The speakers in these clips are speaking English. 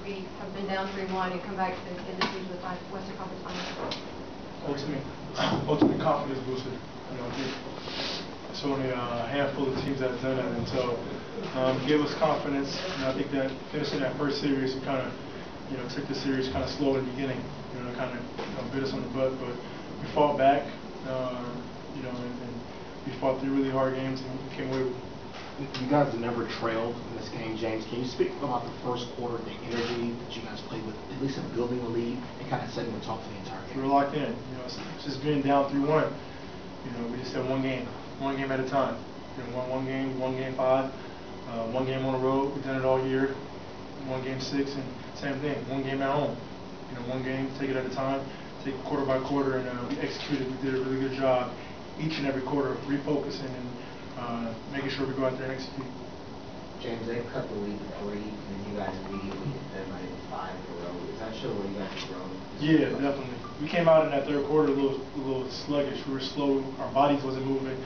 be have been down 3-1 and come back to end the season with the Western Conference Finals? Ultimate confidence booster. I think it's only a handful of teams that's done that, and so gave us confidence. I think that finishing that first series, we kind of took the series kind of slow in the beginning. Kind of bit us on the butt, but we fought back. And we fought 3 really hard games and came away with it. You guys never trailed in this game, James. Can you speak about the first quarter, the energy that you guys played with, at least in building the lead and kind of setting the tone for the entire game? We were locked in. It's just being down 3-1. We just said one game at a time. One game 5, one game on the road. We've done it all year. 1 game 6, and same thing. 1 game at home. One game, take it at a time, take it quarter by quarter, and we executed. We did a really good job each and every quarter, refocusing and making sure we go out there and execute. James, they cut the lead to 3, and then you guys immediately hit them. I think it was 5 in a row. Does that show where you guys have grown? Yeah, definitely. We came out in that third quarter a little sluggish. We were slow. Our bodies wasn't moving.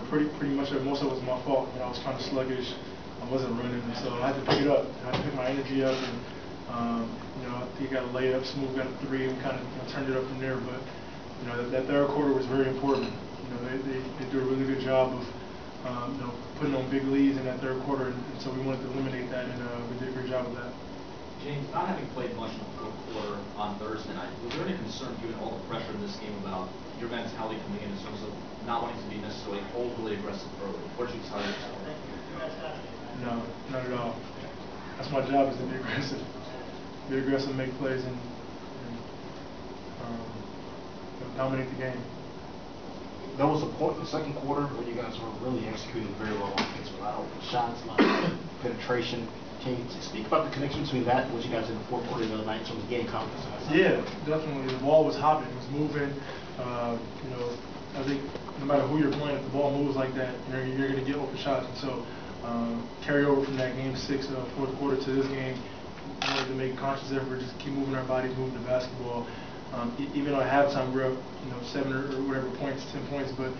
Pretty much most of it was my fault. I was kind of sluggish. I wasn't running, and so I had to pick it up. I had to pick my energy up, and I think I got a layup, Smooth got a 3, and kind of turned it up from there. But that third quarter was very important. They do a really good job of putting on big leads in that third quarter, and so we wanted to eliminate that, and we did a great job of that. James, not having played much in the fourth quarter on Thursday night, was there any concern given all the pressure in this game about your mentality coming in terms of not wanting to be necessarily overly aggressive early? What did you tell yourself? No, not at all. That's my job, is to be aggressive. Be aggressive, make plays, and dominate the game. There was a point in the second quarter where you guys were really executing very well offense without open shots, a lot of penetration. Can you speak about the connection between that and what you guys did in the fourth quarter the other night in terms of gaining confidence? Yeah, definitely. The ball was hopping, it was moving. I think no matter who you're playing, if the ball moves like that, you're going to get open shots. And so carry over from that game 6, fourth quarter to this game, we wanted to make a conscious effort, just keep moving our bodies, moving the basketball. Even though at halftime we're up, 7 or whatever points, 10 points, but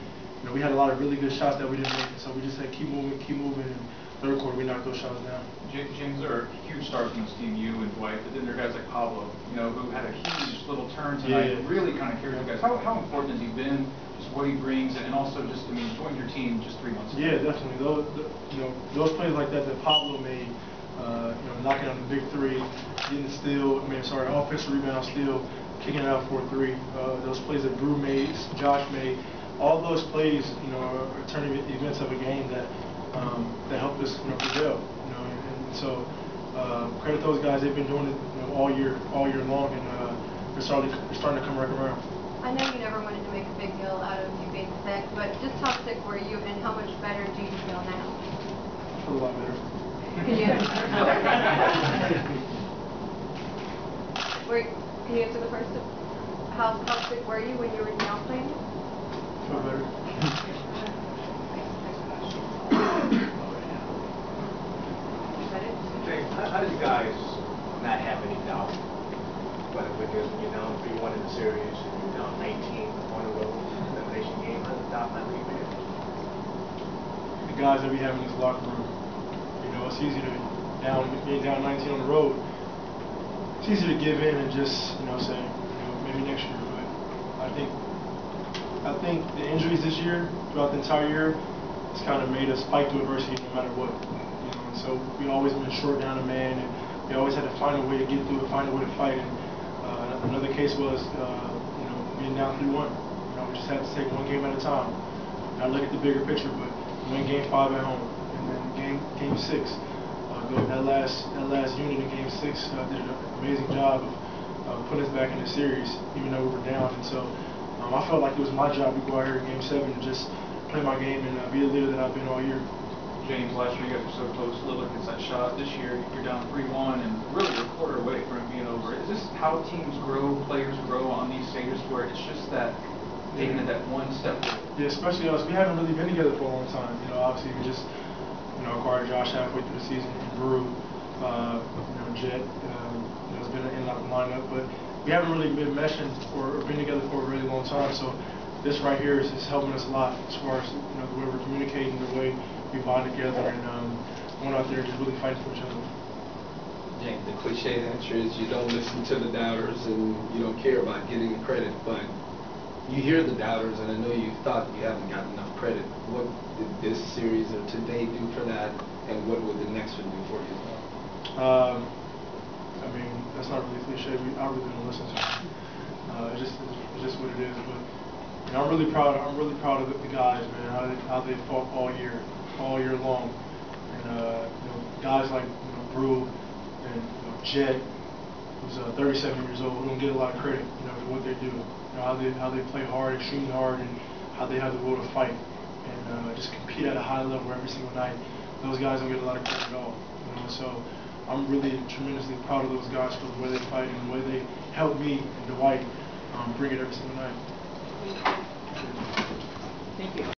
we had a lot of really good shots that we didn't make, and so we just said keep moving, and third quarter we knocked those shots down. James, there are huge stars on this team, you and Dwight, but then there are guys like Pablo, who had a huge little turn tonight, and really kind of carried you guys. How important has he been? Just what he brings, and also just joined your team just 3 months ago. Yeah, definitely. Those plays like that Pablo made, knocking on the big 3, getting the steal. Offensive rebound steal. Kicking it out for a 3. Those plays that Brew made, Josh made, all those plays, are turning events of a game that helped us, prevail. And so credit those guys. They've been doing it, all year long, and they're starting to come right around. I know you never wanted to make a big deal out of you being sick, but just how sick were you, and how much better do you feel now? I feel a lot better. Can you answer the first? How sick were you when you were now playing? Feel better. James, how did you guys not have any doubt? Whether because when you're down 3-1 in the series, and you're down 19 on the road in the elimination game, how did the doubt not leave there? The guys that we have in this locker room, it's easy to being down 19 on the road. It's easy to give in and just, say, maybe next year. But I think the injuries this year, throughout the entire year, it's kind of made us fight through adversity no matter what. And so we always been short down a man, and we always had to find a way to get through it, find a way to fight. And another case was, being down 3-1. We just had to take 1 game at a time. And I look at the bigger picture, but win game 5 at home, and then game 6. That last unit in game 6 did an amazing job of putting us back in the series, even though we were down. And so I felt like it was my job to go out here in game 7 and just play my game and be the leader that I've been all year. James, last year you guys were so close. Lillard gets that shot. This year you're down 3-1, and really you're a quarter away from it being over. Is this how teams grow, players grow on these stages, where it's just that taking it that one step forward? Yeah, especially us. We haven't really been together for a long time. Obviously we just acquired Josh halfway through the season, and Brew, Jet, has been in and out of the lineup, but we haven't really been meshing or been together for a really long time. So this right here is helping us a lot as far as the way we're communicating, the way we bond together, and going out there and just really fighting for each other. James, the cliche answer is you don't listen to the doubters and you don't care about getting the credit, but you hear the doubters, and I know you thought you haven't gotten enough credit. What did this series or today do for that, and what would the next one do for you? I mean, that's not really cliche. I really don't listen to it. It's just what it is. But you know, I'm really proud. I'm really proud of the guys, man. How they fought all year long. And you know, guys like Brew and Jet, who's 37 years old, who don't get a lot of credit, for what they do. How they play hard, extremely hard, and how they have the will to fight and just compete at a high level every single night. Those guys don't get a lot of credit at all. So I'm really tremendously proud of those guys for the way they fight and the way they help me and Dwight bring it every single night. Thank you.